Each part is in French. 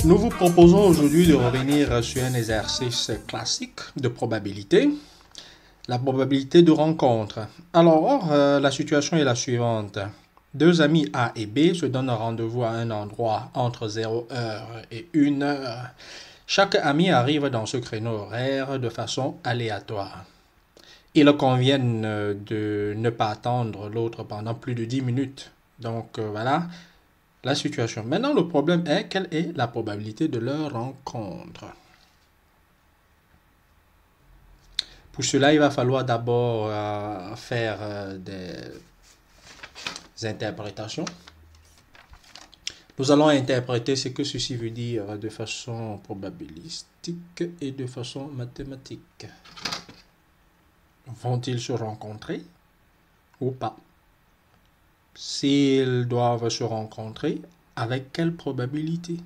Nous vous proposons aujourd'hui de revenir sur un exercice classique de probabilité, la probabilité de rencontre. Alors, la situation est la suivante. Deux amis A et B se donnent rendez-vous à un endroit entre 0h et 1h. Chaque ami arrive dans ce créneau horaire de façon aléatoire. Ils conviennent de ne pas attendre l'autre pendant plus de 10 minutes. Donc, voilà la situation. Maintenant, le problème est, quelle est la probabilité de leur rencontre? Pour cela, il va falloir d'abord faire des interprétations. Nous allons interpréter ce que ceci veut dire de façon probabilistique et de façon mathématique. Vont-ils se rencontrer ou pas? S'ils doivent se rencontrer, avec quelle probabilité?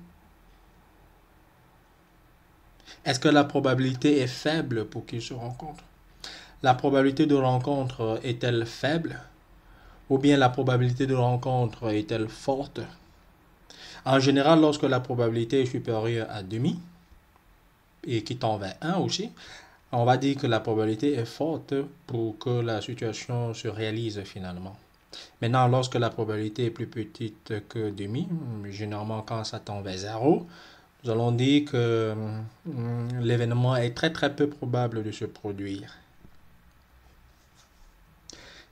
Est-ce que la probabilité est faible pour qu'ils se rencontrent? La probabilité de rencontre est-elle faible? Ou bien la probabilité de rencontre est-elle forte? En général, lorsque la probabilité est supérieure à demi, et qui tend vers 1 aussi, on va dire que la probabilité est forte pour que la situation se réalise finalement. Maintenant, lorsque la probabilité est plus petite que demi, généralement quand ça tend vers 0, nous allons dire que l'événement est très peu probable de se produire.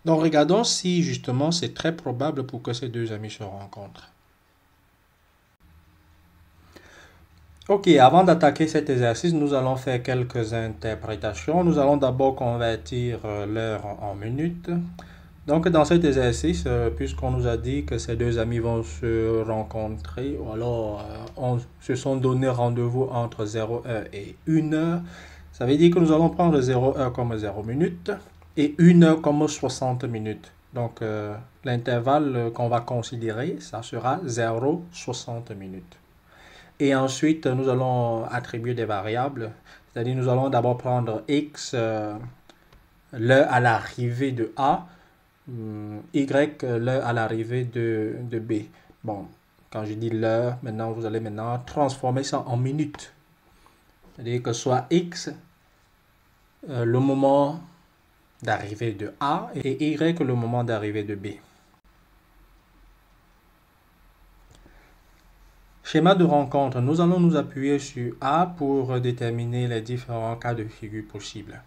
Donc, regardons si justement c'est très probable pour que ces deux amis se rencontrent. Ok, avant d'attaquer cet exercice, nous allons faire quelques interprétations. Nous allons d'abord convertir l'heure en minutes. Donc, dans cet exercice, puisqu'on nous a dit que ces deux amis vont se rencontrer, ou alors on se sont donné rendez-vous entre 0h et 1h, ça veut dire que nous allons prendre 0h comme 0 minutes et 1h comme 60 minutes. Donc, l'intervalle qu'on va considérer, ça sera 0,60 minutes. Et ensuite, nous allons attribuer des variables, c'est-à-dire nous allons d'abord prendre x, l'heure à l'arrivée de A, y, l'heure à l'arrivée de B. Bon, quand je dis l'heure, maintenant vous allez maintenant transformer ça en minutes. C'est-à-dire que soit x, le moment d'arrivée de A, et y, le moment d'arrivée de B. Schéma de rencontre, nous allons nous appuyer sur A pour déterminer les différents cas de figure possibles.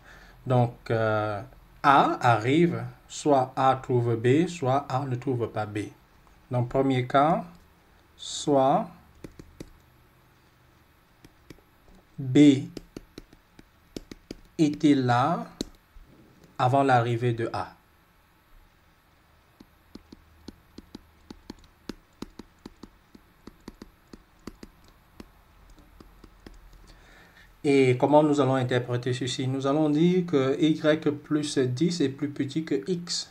Donc, A arrive, soit A trouve B, soit A ne trouve pas B. Donc, premier cas, soit B était là avant l'arrivée de A. Et comment nous allons interpréter ceci? Nous allons dire que y plus 10 est plus petit que x.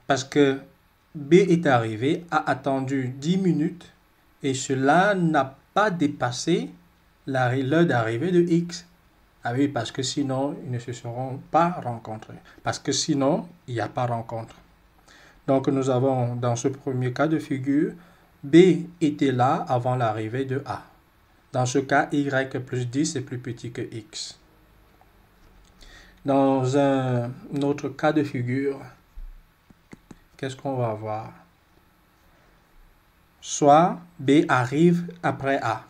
Parce que B est arrivé, a attendu 10 minutes et cela n'a pas dépassé l'heure d'arrivée de x. Ah oui, parce que sinon, ils ne se seront pas rencontrés. Parce que sinon, il n'y a pas rencontre. Donc, nous avons dans ce premier cas de figure, B était là avant l'arrivée de A. Dans ce cas, y plus 10 est plus petit que x. Dans un autre cas de figure, qu'est-ce qu'on va avoir? Soit B arrive après A.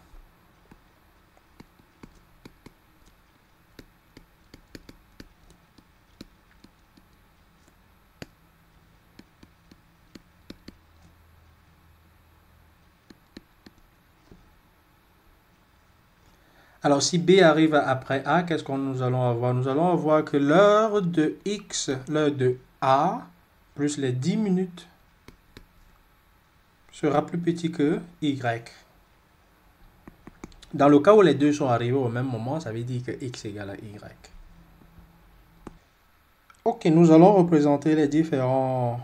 Alors, si B arrive après A, qu'est-ce que nous allons avoir? Nous allons avoir que l'heure de X, l'heure de A, plus les 10 minutes, sera plus petit que Y. Dans le cas où les deux sont arrivés au même moment, ça veut dire que X égale à Y. Ok, nous allons représenter les différentes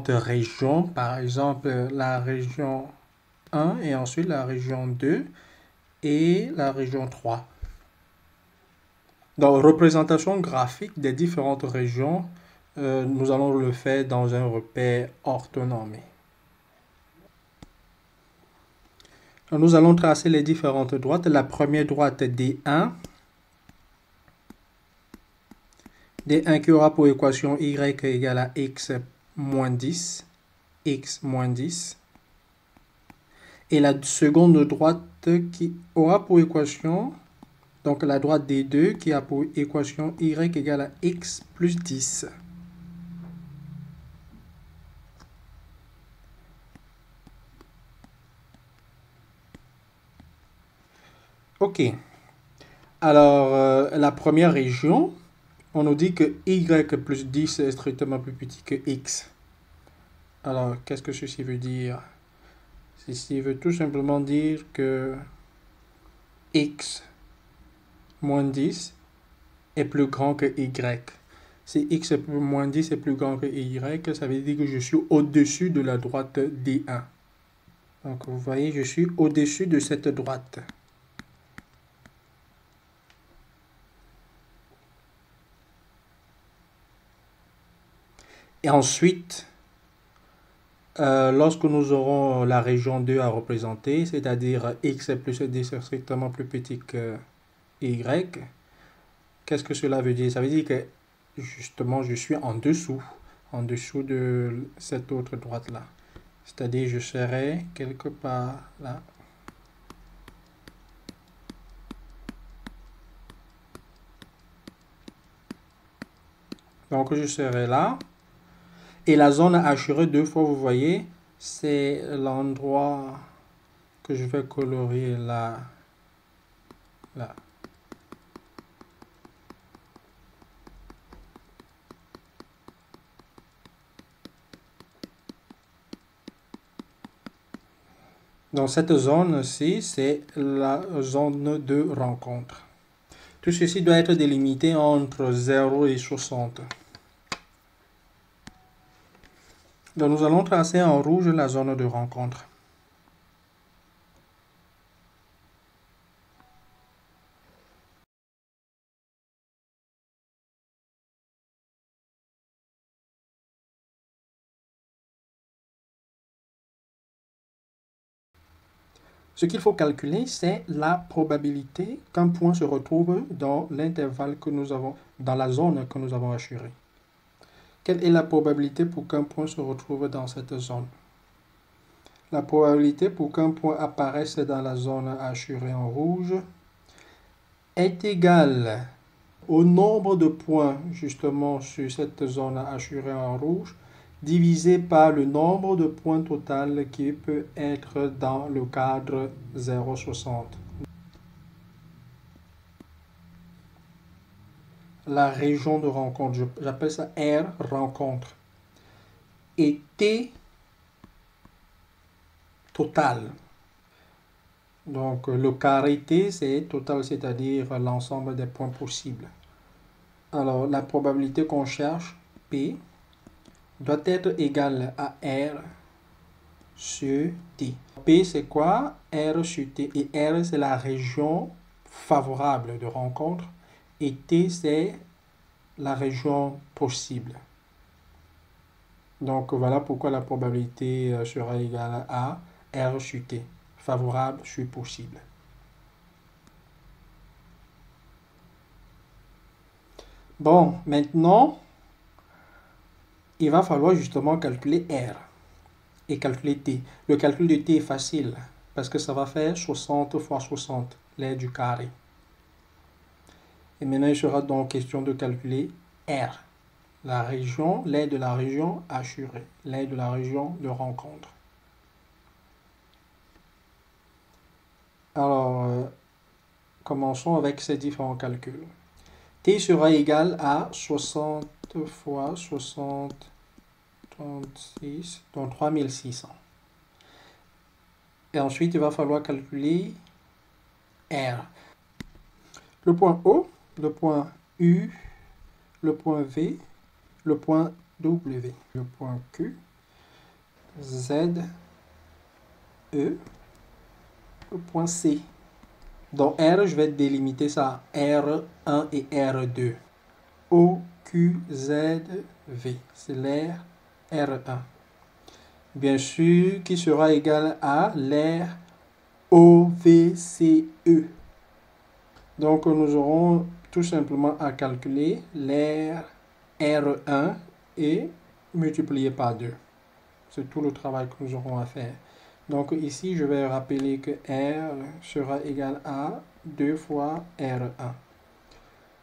régions. Par exemple, la région 1 et ensuite la région 2 et la région 3. Donc, représentation graphique des différentes régions, nous allons le faire dans un repère orthonormé. Nous allons tracer les différentes droites. La première droite est D1. D1 qui aura pour équation y égale à x moins 10. X moins 10. Et la seconde droite qui aura pour équation, donc la droite D2 qui a pour équation y égale à x plus 10. Ok. Alors, la première région, on nous dit que y plus 10 est strictement plus petit que x. Alors, qu'est-ce que ceci veut dire? Ceci veut tout simplement dire que x moins 10 est plus grand que y. Si x est moins 10 est plus grand que y, ça veut dire que je suis au-dessus de la droite D1. Donc, vous voyez, je suis au-dessus de cette droite. Et ensuite, lorsque nous aurons la région 2 à représenter, c'est-à-dire x plus 10 est strictement plus petit que y, qu'est-ce que cela veut dire? Ça veut dire que justement je suis en dessous de cette autre droite-là. C'est-à-dire je serai quelque part là. Donc je serai là. Et la zone hachurée deux fois, vous voyez, c'est l'endroit que je vais colorier là. Là. Donc cette zone-ci, c'est la zone de rencontre. Tout ceci doit être délimité entre 0 et 60. Donc nous allons tracer en rouge la zone de rencontre. Ce qu'il faut calculer, c'est la probabilité qu'un point se retrouve dans l'intervalle que nous avons, dans la zone que nous avons hachurée. Quelle est la probabilité pour qu'un point se retrouve dans cette zone? La probabilité pour qu'un point apparaisse dans la zone hachurée en rouge est égale au nombre de points justement sur cette zone hachurée en rouge divisé par le nombre de points total qui peut être dans le cadre 0,60. La région de rencontre, j'appelle ça R rencontre. Et T total. Donc le carré T c'est total, c'est-à-dire l'ensemble des points possibles. Alors la probabilité qu'on cherche, P, doit être égale à R sur T. P c'est quoi? R sur T. Et R c'est la région favorable de rencontre. Et T c'est la région possible. Donc voilà pourquoi la probabilité sera égale à R sur T. Favorable sur possible. Bon, maintenant, il va falloir justement calculer R et calculer T. Le calcul de T est facile parce que ça va faire 60 fois 60, l'aire du carré. Et maintenant, il sera donc question de calculer R, la région, l'aire de la région hachurée, l'aire de la région de rencontre. Alors, commençons avec ces différents calculs. T sera égal à 60 fois 60, 36, donc 3600. Et ensuite, il va falloir calculer R. Le point O, le point U, le point V, le point W, le point Q, Z, E, le point C. Dans R, je vais délimiter ça R1 et R2. O, Q, Z, V. C'est l'air R1. Bien sûr, qui sera égal à l'air O, V, C, E. Donc, nous aurons tout simplement à calculer l'air R1 et multiplier par 2. C'est tout le travail que nous aurons à faire. Donc ici, je vais rappeler que R sera égal à 2 fois R1.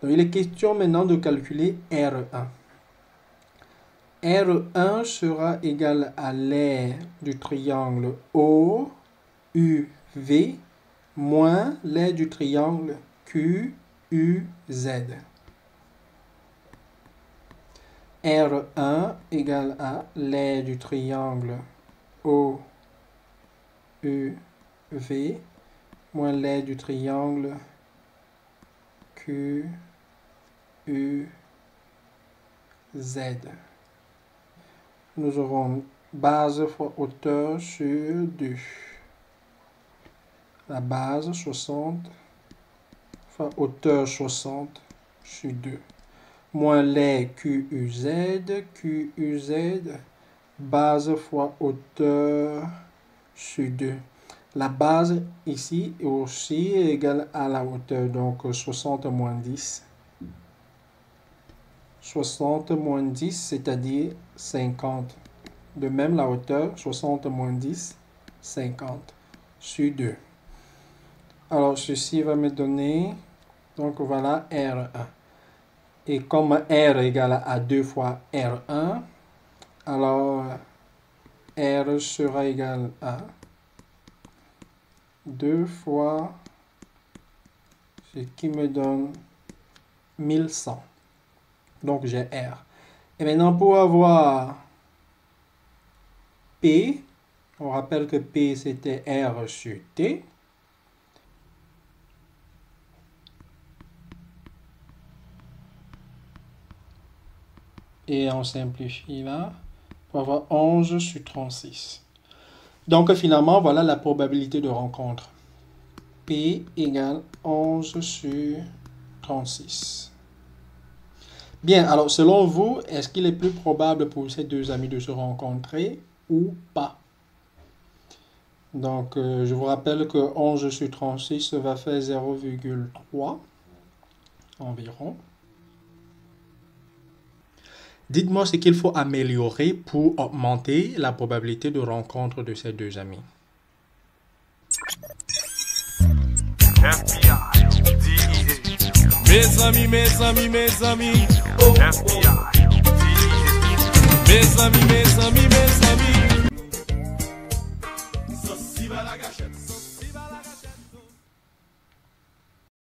Donc il est question maintenant de calculer R1. R1 sera égal à l'aire du triangle OUV moins l'aire du triangle QUZ. R1 égale à l'aire du triangle OUV moins l'aire du triangle QUZ. Nous aurons base fois hauteur sur 2. La base 60 fois hauteur 60 sur 2. Moins l'aire QUZ, base fois hauteur sur 2. La base ici est aussi égale à la hauteur, donc 60 moins 10. 60 moins 10, c'est-à-dire 50. De même, la hauteur, 60 moins 10, 50 sur 2. Alors, ceci va me donner, donc voilà, R1. Et comme R égale à 2 fois R1, alors R sera égal à 2 fois ce qui me donne 1100. Donc j'ai R. Et maintenant pour avoir P, on rappelle que P c'était R sur T. Et on simplifie là pour avoir 11 sur 36. Donc finalement, voilà la probabilité de rencontre. P égale 11 sur 36. Bien, alors selon vous, est-ce qu'il est plus probable pour ces deux amis de se rencontrer ou pas? Donc, je vous rappelle que 11 sur 36 va faire 0,3 environ. Dites-moi ce qu'il faut améliorer pour augmenter la probabilité de rencontre de ces deux amis. Mes amis, mes amis, mes amis. Oh, oh. Mes amis, mes amis, mes amis.